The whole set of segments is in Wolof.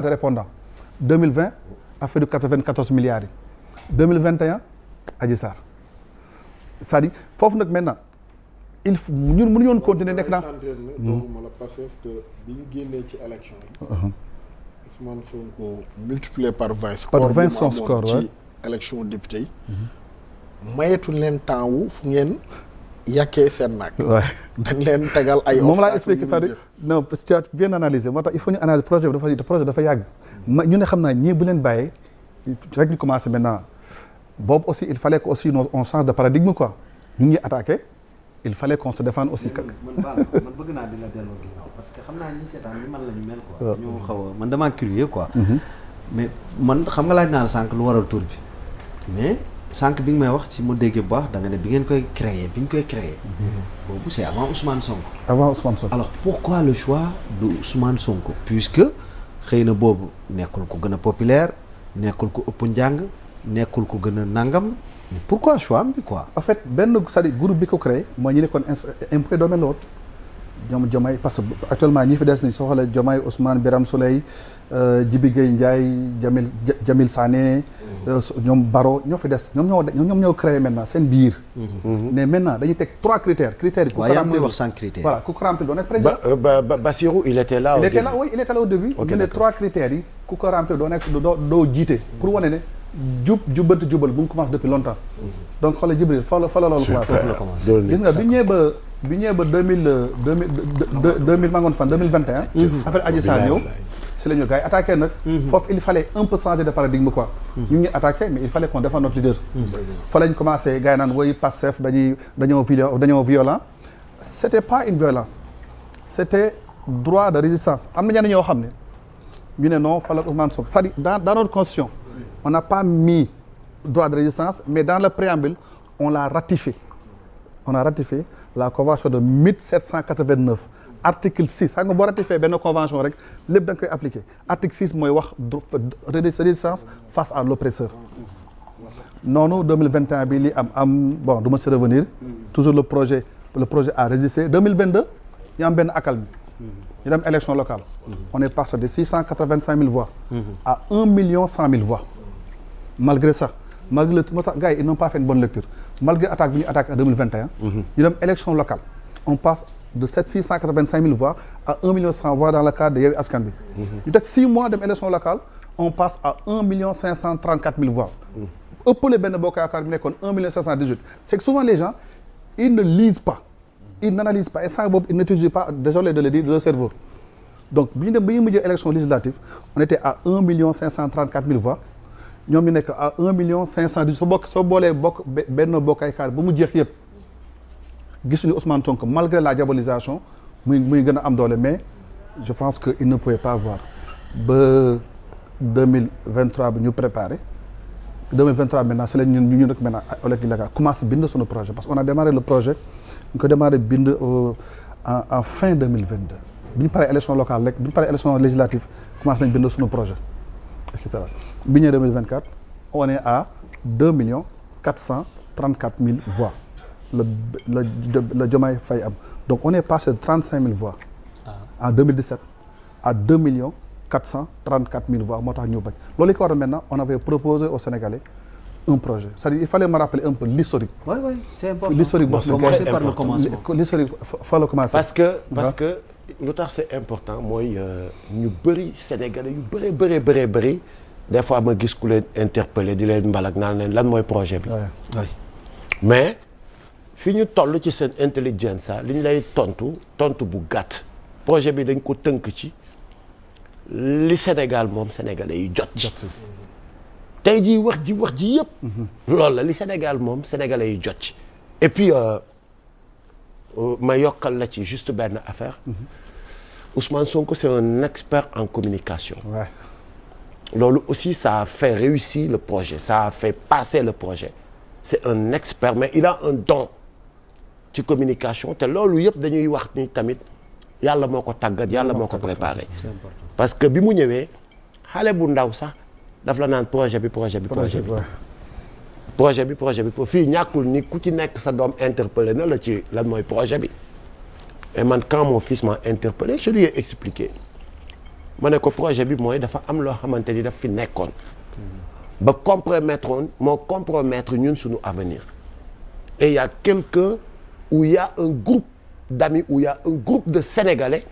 de répondants 2020 affaire de 94 milliards yi 2021 Adji Sarr c'est-à-dire foofu nag maintenant il faut ñun mënuñu woon continuer nekk naa. dooguma la Pastef te bi ñu génnee ci élection yi. Ousmane Sonko multiplié par 20. par 20 son score ci élection député yi. mayetuñ leen temps wu fu ngeen yàkkee seen naag. dañ leen tegal ay. moom laa expliqué c'est-à-dire non tu as bien analysé moo tax il faut ñu analyser projet bi dafa yàgg. ñu ne xam naa ñii bu leen bàyyee rek ñu commencé maintenant boobu aussi il fallait que aussi on change de paradigme quoi ñu ngi attaqué il fallait qu'on se défende aussi. man bëgg naa di la delloo ginnaaw parce que xam naa ñi seetaan ni man la ñu mel quoi. ñu xaw a man damaa curieux quoi. mais man xam nga laaj naa la sànq lu waral tur bi mais. sànq bi nga may wax ci mu déggee bu baax da nga ne bi ñu koy créer boobu c'est avant Ousmane Sonko. avant Ousmane Sonko. alors pourquoi le choix de Ousmane Sonko. puisque xëy na boobu nekkul ko gën a populaire nekkul ko ëpp njàng nekkul ko gën a nangam mais pourquoi choix am bi quoi. en fait benn c'est-à-dire groupe bi ko créé mooy ñu nekkoon impôt domaine la woon ñoom Diomaye parce que actuellement ñi fi des ni soo xoolee Diomaye Ousmane Birame Souleye Djibi Gueye Ndiaye Jamil Sané ñoom Baro ñoo fi des ñoom ñoo créé maintenant seen biir. mais maintenant dañuy teg 3 critères yi. ku ko yaa ngi wax 5 critères. voilà ku ko remplir doon nekk président. Bassirou il était là au début. il était là au début. ñu ne 3 critères yi ku ko remplir doo nekk doo jiite. pour wane ne jubbanti jubal bu mu commencé depuis longtemps. donc xoolal Djibril fa la loolu commencé. gis nga bi ñëwee ba 2000 maa ngoon fan 2021. affaire Adji Sarr ñëw. si la ñu gars yi attaqué nag. foofu il fallait un peu changer de paradigme quoi. ñu ngi attaqué mais il fallait qu'on défende notre leader. fa lañ commencé gars yi naan woy Pastef dañoo violent. c'était pas une violence. c'était droit de résistance am na ñenn ñoo xam ne ñu ne non fa la Ousmane Sonko c'est-à-dire dans notre constitution on n'a pas mis droit de résistance mais dans le préambule on l'a ratifié. on a ratifié la convention de 1789. article 6 xam nga boo ratifié benn convention rek lépp da nga koy appliqué article 6 mooy wax résistance face à l'oppresseur. noonu 2021 bi li am bon du ma si revenir. toujours le projet a résisté 2022 ñu am benn accalmie. ñu dem élection locale. on est passé de 685 000 voix. à 1 100 000 voix. malgré ça malgré moo tax gars yi ils n'ont pas fait une bonne lecture malgré attaque bi ñu attaqué en 2021. ñu dem élection locale on passe de 685 000 voix à 1 100 000 voix dans le cadre de Yewwi Askan Wi. ñu teg 6 mois dem élection locale on passe à 1 534 000 voix. ëppale benn bokk yaakaar bi nekkoon 1 518 c'est que souvent les gens ils ne lisent pas ils n'analysent pas et ça boobu ils n'étudient pas désolé de le dire leur cerveau. donc bi ñu mujjee élection législative on était à 1 534 000 voix ñoom ñu nekk à 1 518 soo boolee benn bokk yaakaar ba mu jeex yëpp. gisuñu Ousmane Sonko malgré la diabolisation muy gën a am doole mais je pense que il ne pouvait pas voir ba 2023 bi ñu préparé 2023 maintenant c'est la ñu nag maintenant Olek Laka commencé bind suñu projet parce qu'on a démarré le projet ñu ko démarré bind en fin 2022 bi ñu paree élection locale rek bi ñu paree élection législative commencé nañ bind suñu projet et cetera bi ñëwee 2024 on est à 2 434 000 voix le Diomaye Faye am donc on est passé de 35 000 voix en 2017 à 2 434 000 voix moo tax ñu bañ loolu li ko waral maintenant on avait proposé aux Sénégalais un projet c'est-à-dire il fallait me rappeler un peu l'historique. oui c'est important l'historique commencer par le commencement. l'historique fa la commencer. parce que lu tax c'est important mooy ñu bëri Sénégalais yu bëri des fois ma gis ku leen interpeller di leen mbalak naan leen lan mooy projet bi. mais fi ñu toll ci seen intelligence li ñu lay tontu bu gàtt projet bi dañ ko tënk ci li Sénégal moom Sénégalais yi jot. tey jii wax ji yëpp. loolu la li Sénégal moom Sénégalais yi jot ci. et puis ma yokkal la ci juste benn affaire. Ousmane Sonko c'est un expert en communication. loolu aussi ça a fait réussir le projet ça a fait passer le projet c'est un expert mais il a un don ci communication te loolu yëpp dañuy wax ni tamit yàlla moo ko tàggat yàlla moo ko préparé parce que bi mu ñëwee xale bu ndaw sax daf la naan projet bi fii ñàkkul ni ku ci nekk sa doom interpellé na la ci lan mooy projet bi et man quand mon fils m'a interpellé je lui ai expliqué ma ne ko projet bi mooy dafa am loo xamante ni daf fi nekkoon ba compromettre ñun suñu avenir et il y a quelqu'un où il y a un groupe d'amis où il y a un groupe de Sénégalais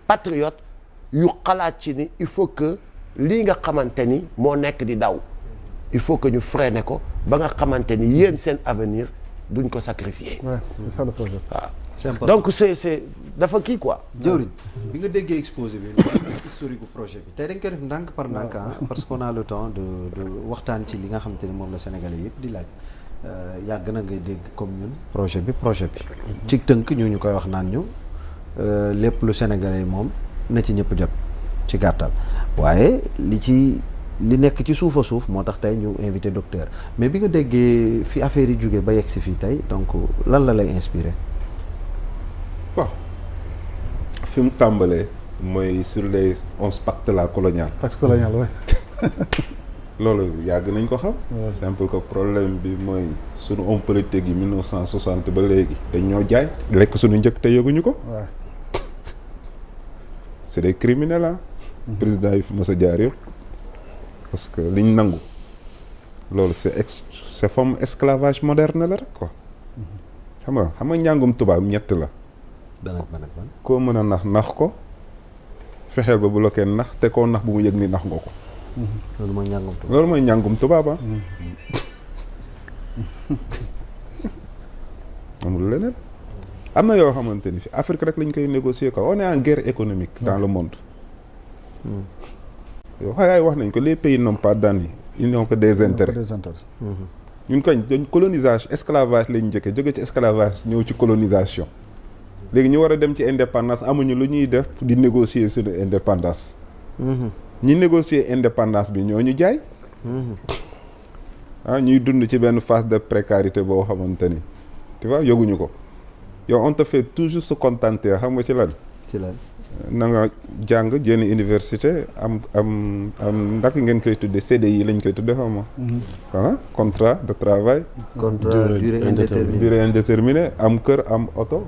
patriotes yu xalaat ci ni il faut que lii nga xamante ni moo nekk di daw il faut que ñu freiner ko ba nga xamante ni yéen seen avenir duñ ko sacrifier. Ouais, c'est ça le projet. waaw c'est important. donc c'est dafa kii quoi. jëwriñ bi nga déggee exposé bi historique bu projet bi tey dañ koy def ndànk par ndànk parce qu'on a le temps de waxtaan ci li nga xamante ni moom la Sénégalais yëpp di laaj yàgg na ngay dégg comme ñun projet bi ci tënk ñu koy wax naan ñu lépp lu Sénégalais yi moom na ci ñëpp jot ci gàttal waaye li nekk ci suuf a suuf moo tax tey ñu invité docteur mais bi nga déggee fi affaire yi jógee ba yegg si fii tey donc lan la lay inspiré. waaw fi mu tàmbalee mooy sur les 11 pactes la colonial. Pacte colonial ouais. loolu yàgg nañ ko xam. simple que problème bi mooy sunu homme politique yi 1960 ba léegi dañ ñoo jaay. lekk sunu njëkk te yëguñu ko. Ouais. c'est des criminels ah. président yi fi mës a jaar yëpp. parce que liñ nangu loolu c'est forme esclavage moderne la rek quoi. xam nga njàngum tubaab ñett la. ban koo mën a nax ko fexeel ba bu la kenn nax te koo nax bu mu yëg ni nax nga ko. loolu mooy njàngum tubaab loolu mooy njàngum tubaab ah. amul leneen. am na yoo xamante ni fi Afrique rek lañ koy négocier quoi on est en guerre économique dans le monde. yow xayaay wax nañ ko les pays n'ont pas d'amis ils n'ont que des intérêts. ñun kañ dañ colonisation esclavage lañ njëkkee jóge ci esclavage ñëw ci colonisation. léegi ñu war a dem ci indépendance amuñu lu ñuy def di négocier suñu indépendance. ñi négocier indépendance bi ñoo ñu jaay. ñuy dund ci benn phase de précarité boo xamante ni tu vois yëguñu ko yow on te fait toujours se contenter xam nga ci lan. na nga jàng jénn université am ndax ngeen koy tudde CDI lañ koy tudde xam nga contrat de travail. durée indéterminée am kër am oto.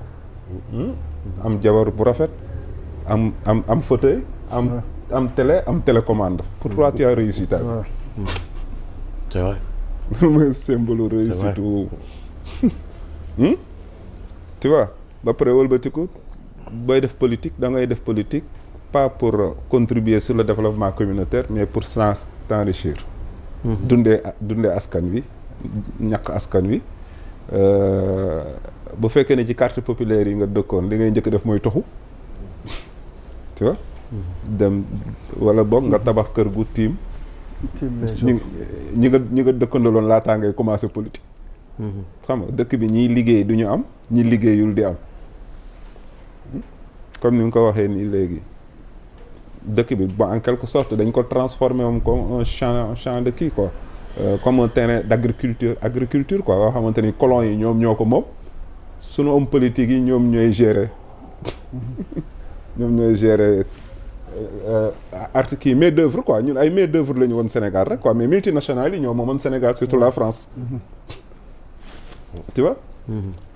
am jabar bu rafet am fauteuil am télé am télécommande. pour toi tu as réussi ta vie. c'est vrai. mooy symbole réussite boobu. tu vois ba pare wëlbatiku booy def politique da ngay def politique pas pour contribuer sur le développement communautaire mais pour s'enrichir. dundee askan wi ñàkk askan wi. bu fekkee ne ci quartier populaire yi nga dëkkoon li ngay njëkk def mooy toxu. tu vois. dem wala boog nga tabax kër gu tiim. ñi nga dëkkandaloon laataa ngay commencer politique. xam nga dëkk bi ñiy liggéey du ñu am ñi liggéeyul di am. comme ni nga ko waxee nii léegi dëkk bi bon en quelque sorte dañ ko transformer moom comme un champ de kii quoi. comme un terrain agriculture quoi yoo xamante ni colons yi ñoom ñoo ko moom. sunu homme politique yi ñoom ñooy gérer kii main d'œuvre quoi ñun ay main d'œuvre la ñu woon Sénégal rek quoi mais multinationales yi ñoo moomoon Sénégal surtout la France. tu vois.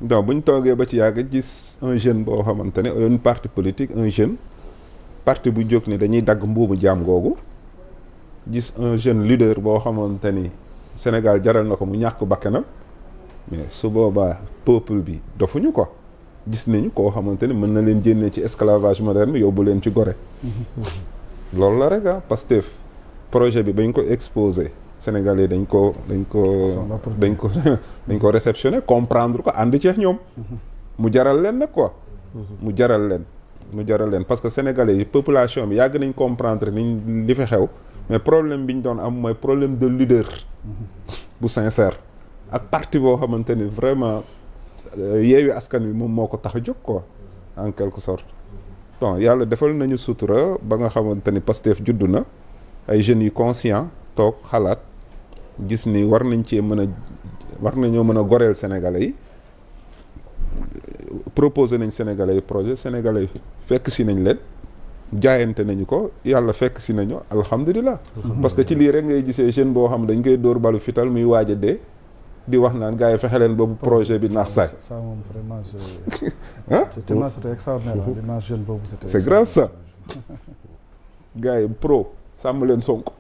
donc bu ñu toogee ba ci yàgg gis un jeune boo xamante ne un parti politique un jeune parti bu jóg ni dañuy dagg mbuumu jaam googu gis un jeune leader boo xamante ni Sénégal jaral na ko mu ñàkk bakkanam mais su boobaa peuple bi dofuñu ko gis nañu koo xamante ni mën na leen génnee ci esclavage moderne bi yóbbu leen ci Gorée. loolu la rek Pastef projet bi bañ ko exposé Sénégalais dañ ko réceptionné comprendre ko ànd ceex ñoom. mu jaral leen nag quoi. mu jaral leen parce que Sénégalais yi population bi yàgg nañ comprendre ni li fi xew mais problème bi ñu doon am mooy problème de leader. bu sincère. ak parti boo xamante ni vraiment Yewwi Askan Wi moom moo ko tax a jóg quoi en quelque sorte. bon yàlla defal nañu sutura ba nga xamante ni Pastef juddu na ay jeunes yu conscient toog xalaat gis ni war nañoo mën a goreel Sénégalais yi proposé nañ Sénégalais yi projet Sénégalais yi fekk si nañ leen jaayante nañu ko yàlla fekk si nañu alhamdulilah. parce que ci lii rek ngay gisee jeune boo xam dañ koy dóor balu fital muy waaj a dee di wax naan gars yi fexe leen boobu projet bi naax saay. ça moom vraiment c'était extraordinaire l'image jeune boobu c'était grave ça. gars yi pro sàmm leen Sonko.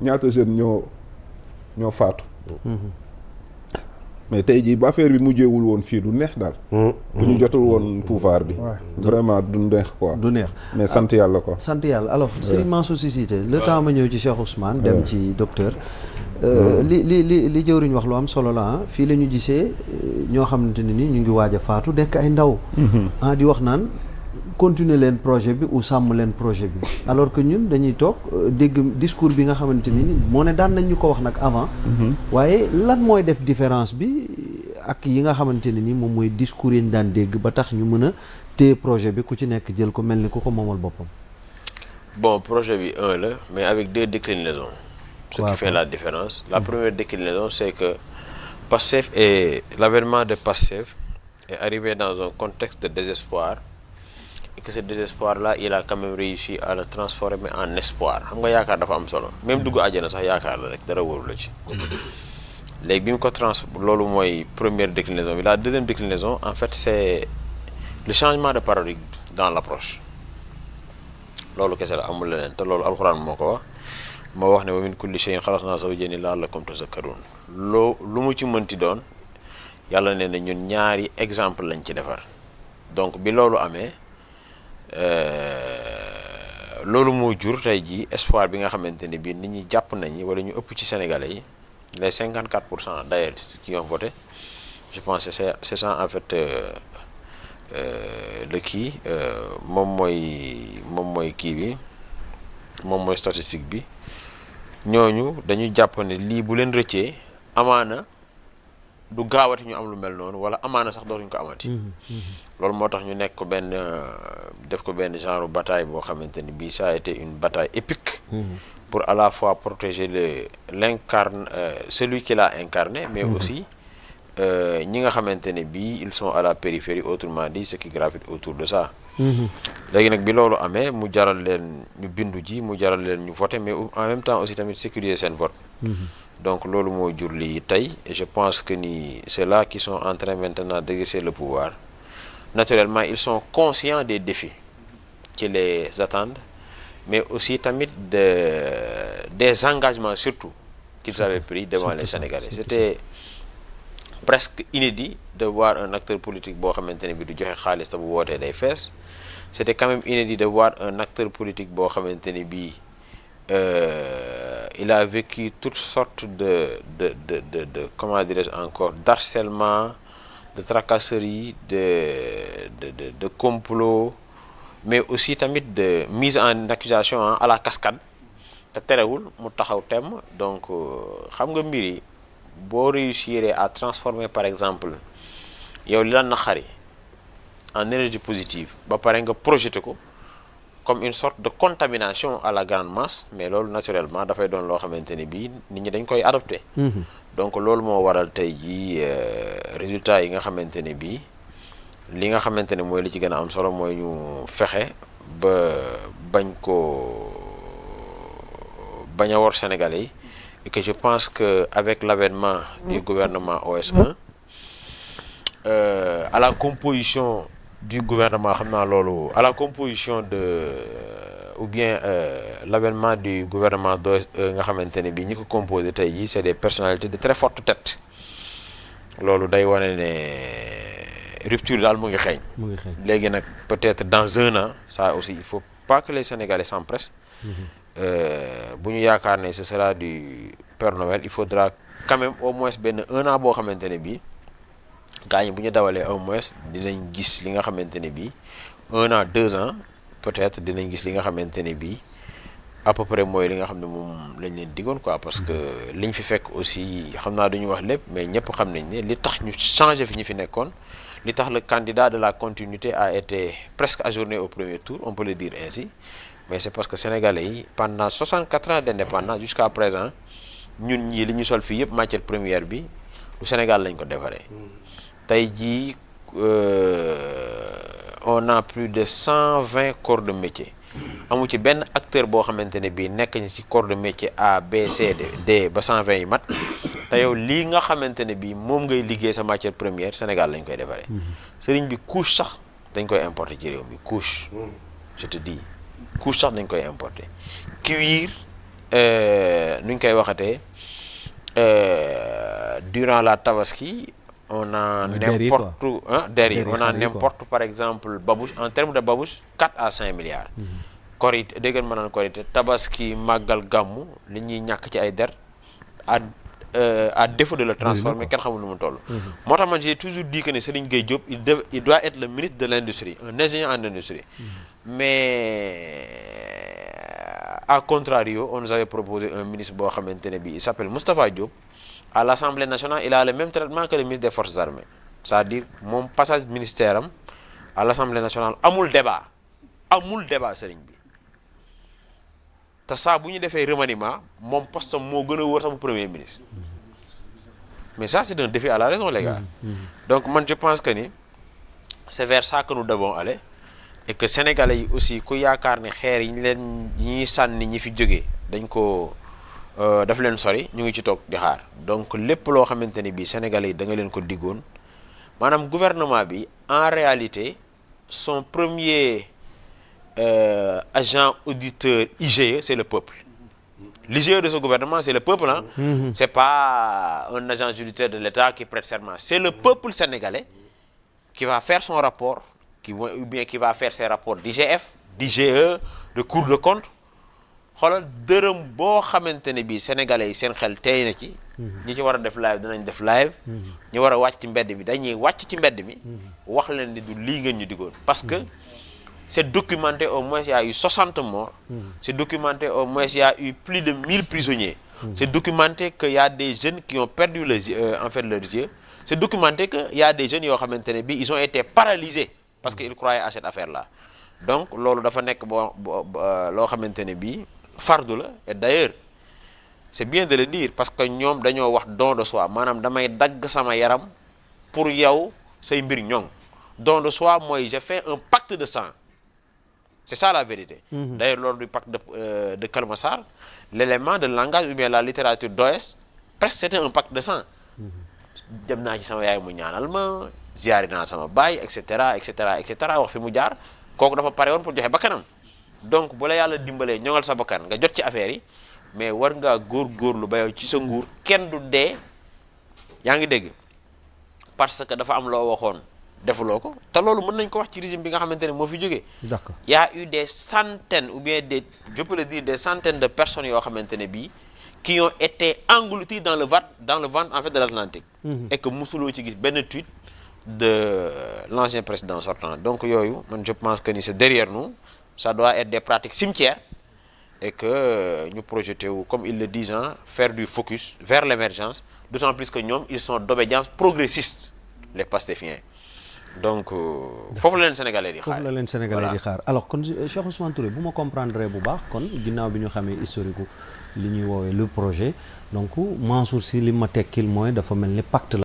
ñaata jeunes ñoo faatu. mais tey jii ba affaire bi mujjeewul woon fii du neex daal. bu ñu jotul woon pouvoir bi. vraiment du neex quoi. du neex mais sant yàlla quoi. sant yàlla alors Serigne Mansour Sy Cissé le temps ma ñëw ci Cheikh Ousmane. dem ci docteur. li jëwriñ wax lu am solo la fii la ñu gisee ñoo xamante ne ni ñu ngi waaj a faatu dekk ay ndaw. di wax naan continuer leen projet bi ou sàmm leen projet bi alors que ñun dañuy toog dégg discours bi nga xamante ni moo ne daan nañ ñu ko wax nag avant. waaye lan mooy def différence bi ak yi nga xamante ne ni moom mooy discours yi ñu daan dégg ba tax ñu mën a téye projet bi ku ci nekk jël ko mel ni ku ko moomal boppam. Bon, projet bi 1 là, mais avec 2 déclinaisons. Ce qui fait la différence. La première déclinaison, c'est que Pastef et l'avènement de Pastef est arrivé dans un contexte de désespoir et que ce désespoir-là, il a quand même réussi à le transformer en espoir. Xam nga yaakaar dafa am solo même dugg àjjana sax yaakaar la rek dara wóoru la ci. Léegi bi mu ko loolu mooy première déclinaison bi. La deuxième déclinaison, en fait, c'est le changement de paradigme dans l'approche. loolu kese la amul leneen te loolu alxuraan moo ko wax moo wax ne wa min kulli shay'in xalaqnaa zawjayni la'allakum tazakkaruun lu mu ci mënti doon yàlla nee na ñun ñaari exemple lañ ci defar donc bi loolu amee loolu moo jur tey jii espoir bi nga xamante ne bii nit ñi jàpp nañu wala ñu ëpp ci sénégalais yi les 54% d'ailleurs qui ont voté je pense que c'est ça en fait le kii moom mooy kii bi moom mooy statistique bi ñooñu dañu jàpp ne lii bu leen rëccee amaana du gaawati ñu am lu mel noonu wala amaana sax dootuñu ko amati. loolu moo tax ñu nekk ko benn def ko benn genre bataille boo xamante ni bii ça a été une bataille épique. pour à la fois protéger celui qui l'a incarné mais aussi ñi nga xamante ne bii ils sont à la périphérie autrement dit ceux qui gravitent autour de ça. léegi nag bi loolu amee mu jaral leen ñu bindu ji mu jaral leen ñu voter mais en même temps aussi tamit sécuriser seen vote. donc loolu moo jur lii tey et je pense que ni ceux-là qui sont en train maintenant d'exercer le pouvoir naturellement ils sont conscients des défis qui les attendent mais aussi tamit des engagements surtout qu'ils avaient pris devant les Sénégalais. C'était presque inédit de voir un acteur politique boo xamante ne bi du joxe xaalis te bu wootee day fees. C'était quand même inédit de voir un acteur politique boo xamante ne bii il a vécu toutes sortes de comment dirais-je encore d'harcèlement, de tracasserie, de complot, mais aussi tamit de mise en accusation à la cascade te terewul mu taxaw temm donc xam nga mbir yi boo réussir à transformer par exemple yow li la naqari en énergie positive ba pare nga projeté ko comme une sorte de contamination à la grande masse mais loolu naturellement dafay doon loo xamante ni bii nit ñi dañ koy adopté. donc loolu moo waral tey jii résultat yi nga xamante ne bii li nga xamante ne mooy li ci gën a am solo mooy ñu fexe ba bañ a war Sénégalais yi et que je pense que avec l'avènement du gouvernement OS1 à la composition du gouvernement xam naa loolu à la composition ou bien l'avènement du gouvernement d'OS nga xamante ne bii ñi ko composé tey jii c'est des personnalités de très forte tête loolu day wane ne rupture daal mu ngi xeeñ. léegi nag peut-être dans un an ça aussi il faut pas que les Sénégalais s'empressent. bu ñu yaakaar ne ce sera du Père Noël il faudra quand même au moins benn un an boo xamante ne bii gaa ñi bu ñu dawalee au moins dinañ gis li nga xamante ne bii 1 an 2 ans peut-être dinañ gis li nga xamante ne bii à peu près mooy li nga xam ne moom lañ leen diggoon quoi parce que liñ fi fekk aussi xam naa duñu wax lépp mais ñëpp xam nañ ne li tax ñu changé fi ñu fi nekkoon li tax le candidat de la continuité a été presque ajourné au premier tour on peut le dire ainsi mais c'est parce que sénégalais yi pendant 64 ans d'indépendance jusqu'à présent ñun ñii li ñu sol fii yëpp matière première bi du Sénégal lañ ko defaree tey jii on a plus de 120 corps de métier amu ci benn acteur boo xamante ne bii nekk ñi ci corps de métier A B C D ba 120 yi mat te yow lii nga xamante ne bii moom ngay liggéey sa matière première Sénégal lañ koy defaree sëriñ bi couche sax dañ koy importer ci réew mi couche je te dis couche sax dañ koy importer cuir nu ñu koy waxatee durant la tabaski on a n'importe derrière on a n'importe par exemple babouche en termes de babouche 4 à 5 milliards korité dégg nga ma naan korité tabaski màggal gàmmu li ñuy ñàkk ci ay der à défaut de le transformer kenn xamul nu mu toll moo tax man j'ai toujours dit que ne Serigne Gueye Diop il doit être le ministre de l'industrie un ingénieur en industrie mais à contrario on nous avait proposé un ministre boo xamante ne bi il s'appelle Moustapha Diop à l'Assemblée nationale il a le même traitement que le ministre des forces armées c'est-à-dire moom passage ministère am à l'Assemblée nationale amul débat Serigne bi te saa bu ñu defee remaniement moom poste moo gën a wóor sax bu premier ministre mais ça c'est un défi à la raison les gars donc man je pense que ni c'est vers ça que nous devons aller et que sénégalais yi aussi ku yaakaar ne xeer yi ñu leen ñuy sànni ñi fi jógee dañ ko daf leen sori ñu ngi ci toog di xaar donc lépp loo xamante ne bii sénégalais yi da nga leen ko diggoon maanaam gouvernement bi en réalité son premier agent auditeur IGE c'est le peuple l'IGE de ce gouvernement c'est le peuple hein c'est pas un agent judiciaire de l'État qui prête serment c'est le peuple sénégalais qui va faire son rapport ou bien qui va faire ses rapports d'IGF d'IGE de Cour de compte xoolal dërëm boo xamante ne bii sénégalais yi seen xel tey na ci ñi ci war a def live danañ def live ñi war a wàcc ci mbedd mi dañuy wàcc ci mbedd mi wax leen ni du lii ngeen ñu diggoon parce que c'est documenté au moins il y a eu 60 morts c'est documenté au moins il y a eu plus de 1000 prisonniers c'est documenté que y a des jeunes qui ont perdu leurs yeux c'est documenté que y a des jeunes yoo xamante ne bii ils ont été paralysés parce que ils croyaient à cette affaire là donc loolu dafa nekk loo xamante ne bii fardu la et d'ailleurs c'est bien de le dire parce que ñoom dañoo wax don de soi maanaam damay dagg sama yaram pour yow say mbir ñoŋ don de soi mooy j'ai fait un pacte de sang c'est ça la vérité d'ailleurs lors du pacte de Keur Massar l'élément de langage ou bien la littérature d'OS presque c'était un pacte de sang dem naa ci sama yaay mu ñaanal ma ziyaari naa sama baay et cetera et cetera et cetera wax fi mu jaar kooku dafa pare woon pour joxe bakkanam donc bu la yàlla dimbalee ñoŋal sa bakkan nga jot ci affaire yi mais war ngaa góorgóorlu ba yow ci sa nguur kenn du dee yaa ngi dégg parce que dafa am loo waxoon defuloo ko te loolu mën nañ ko wax ci régime bi nga xamante ne moo fi jógee. D'accord. y a eu des centaines ou bien je peux le dire des centaines de personnes yoo xamante ne bii qui ont été engloutis dans le ventre en fait de l'Atlantique. Et que musuloo ci gis benn tweet de l'ancien président sortant donc yooyu man je pense que ni c'est derrière nous. Ça doit être des pratiques cimetières et que ñu projeté wu comme ils le disent faire du focus vers l'émergence d'autant plus que ñoom ils sont d'obédience progressiste les pastéfiens donc foofu la leen sénégalais di xaar. foofu la leen sénégalais di xaar alors kon Cheikh Ousmane Touré bu ma comprendre bu baax kon ginnaaw bi ñu xamee historique li ñuy woowee le projet donc Mansour Sy li ma tekkil mooy dafa mel ni pacte la